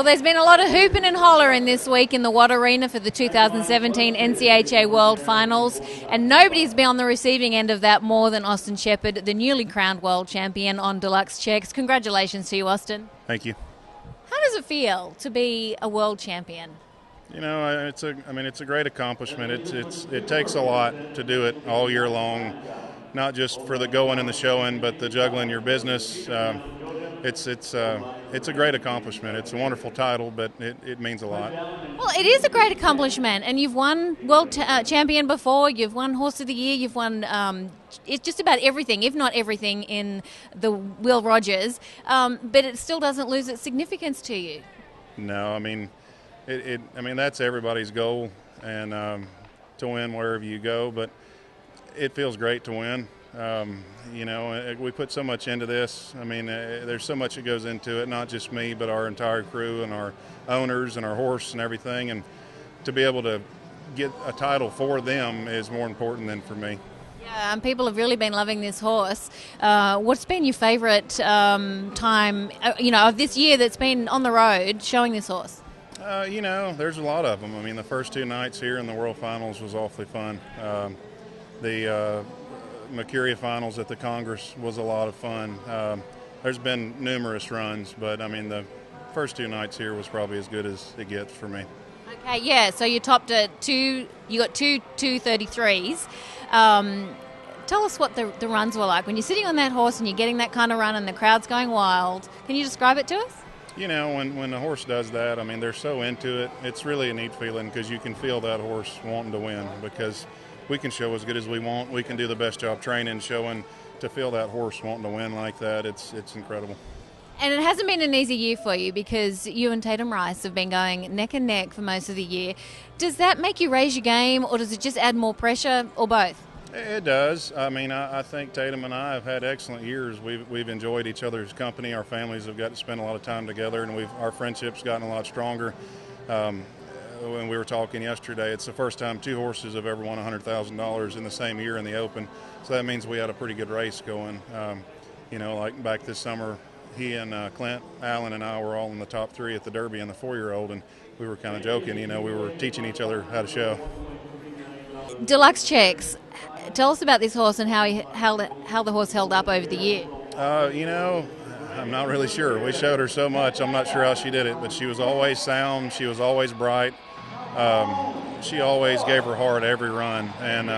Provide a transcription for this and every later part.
there's been a lot of hooping and hollering this week in the Watt Arena for the 2017 NCHA World Finals, and nobody's been on the receiving end of that more than Austin Shepard, the newly crowned world champion on Deluxe Checks. Congratulations to you, Austin. Thank you. How does it feel to be a world champion? You know, it's a great accomplishment. It takes a lot to do it all year long, not just for the going and the showing, but the juggling your business. It's a great accomplishment. It's a wonderful title, but it means a lot. Well, it is a great accomplishment, and you've won world champion before. You've won Horse of the Year. You've won it's just about everything, if not everything, in the Will Rogers. But it still doesn't lose its significance to you. No, I mean, that's everybody's goal, and to win wherever you go. But it feels great to win. We put so much into this. I mean, there's so much that goes into it, not just me, but our entire crew and our owners and our horse and everything. And to be able to get a title for them is more important than for me. Yeah, and people have really been loving this horse. What's been your favourite time, of this year that's been on the road showing this horse? There's a lot of them. I mean, the first two nights here in the World Finals was awfully fun. The Mercury Finals at the Congress was a lot of fun. There's been numerous runs, but I mean the first two nights here was probably as good as it gets for me. Okay, yeah. So you topped at two. You got two 233s. Tell us what the runs were like when you're sitting on that horse and you're getting that kind of run and the crowd's going wild. Can you describe it to us? You know, when the horse does that, I mean, they're so into it. It's really a neat feeling because you can feel that horse wanting to win because we can show as good as we want. We can do the best job training, showing. To feel that horse wanting to win like that, it's incredible. And it hasn't been an easy year for you because you and Tatum Rice have been going neck and neck for most of the year. Does that make you raise your game, or does it just add more pressure, or both? It does. I mean, I think Tatum and I have had excellent years. We've enjoyed each other's company. Our families have got to spend a lot of time together, and our friendship's gotten a lot stronger. When we were talking yesterday, it's the first time two horses have ever won $100,000 in the same year in the Open. So that means we had a pretty good race going. Like back this summer, he and Clint Allen and I were all in the top three at the Derby in the 4-year-old, and we were kind of joking. We were teaching each other how to show. Deluxe Checks. Tell us about this horse and how the horse held up over the year. I'm not really sure. We showed her so much, I'm not sure how she did it, but she was always sound. She was always bright. She always gave her heart every run. And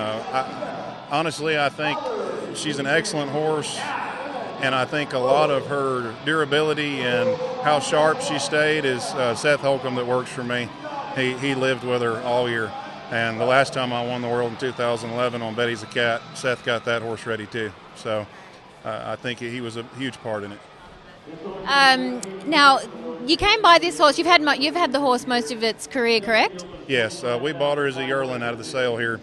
honestly, I think she's an excellent horse. And I think a lot of her durability and how sharp she stayed is Seth Holcombe that works for me. He lived with her all year. And the last time I won the world in 2011 on Betty's a Cat, Seth got that horse ready too. So I think he was a huge part in it. Now, you came by this horse. You've had the horse most of its career, correct? Yes, we bought her as a yearling out of the sale here,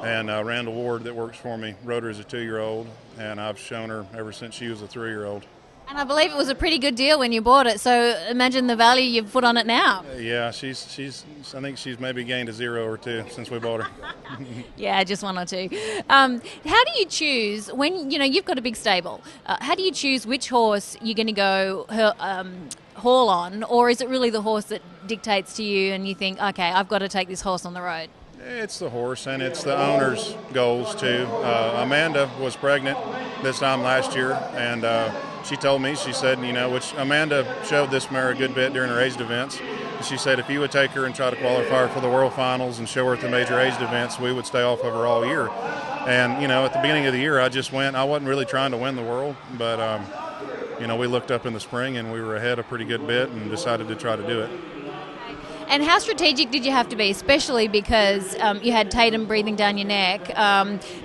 and Randall Ward that works for me rode her as a 2-year-old, and I've shown her ever since she was a 3-year-old. And I believe it was a pretty good deal when you bought it. So imagine the value you've put on it now. Yeah, I think she's maybe gained a 0 or 2 since we bought her. Yeah, just 1 or 2. How do you choose when you've got a big stable? How do you choose which horse you're going to go haul on, or is it really the horse that dictates to you and you think, okay, I've got to take this horse on the road? It's the horse, and it's the owner's goals too. Amanda was pregnant this time last year, and she told me, she said, which Amanda showed this mare a good bit during her aged events. She said if you would take her and try to qualify her for the World Finals and show her at the major aged events, we would stay off of her all year. And, at the beginning of the year, I wasn't really trying to win the world, but, we looked up in the spring and we were ahead a pretty good bit and decided to try to do it. And how strategic did you have to be, especially because you had Tatum breathing down your neck?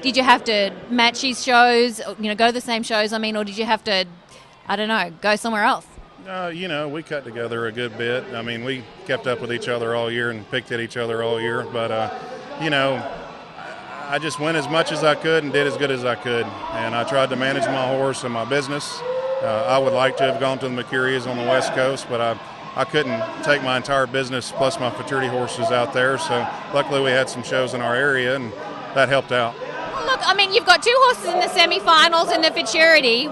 Did you have to match his shows, go to the same shows, or did you have to, go somewhere else? We cut together a good bit. We kept up with each other all year and picked at each other all year. But, I just went as much as I could and did as good as I could. And I tried to manage my horse and my business. I would like to have gone to the Mercuries on the West Coast, but I couldn't take my entire business plus my futurity horses out there. So luckily we had some shows in our area, and that helped out. look, I mean, you've got two horses in the semi-finals in the futurity.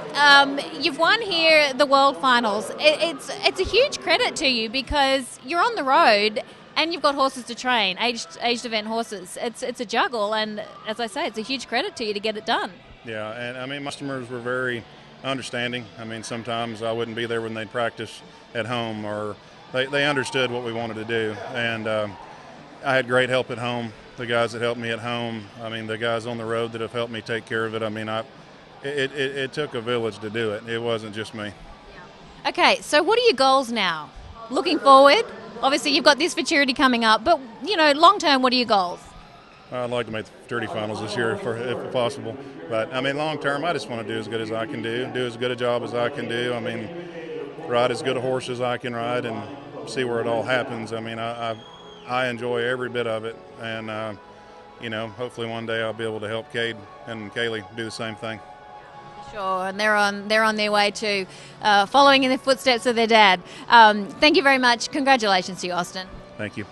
You've won here the World Finals. It's a huge credit to you because you're on the road and you've got horses to train, aged event horses. It's a juggle, and as I say, it's a huge credit to you to get it done. Yeah, and I mean, my customers were very understanding. I mean, sometimes I wouldn't be there when they'd practice at home, or they understood what we wanted to do. And I had great help at home. The guys that helped me at home, I mean, the guys on the road that have helped me take care of it. I mean, it took a village to do it. It wasn't just me. Okay, so what are your goals now? Looking forward? Obviously, you've got this futurity coming up, but, you know, long term, what are your goals? I'd like to make the futurity finals this year if possible. But, I mean, long term, I just want to do as good as I can do as good a job as I can do. I mean, ride as good a horse as I can ride and see where it all happens. I mean, I enjoy every bit of it. And, you know, hopefully one day I'll be able to help Cade and Kaylee do the same thing. Sure, and they're on their way to following in the footsteps of their dad. Thank you very much. Congratulations to you, Austin. Thank you.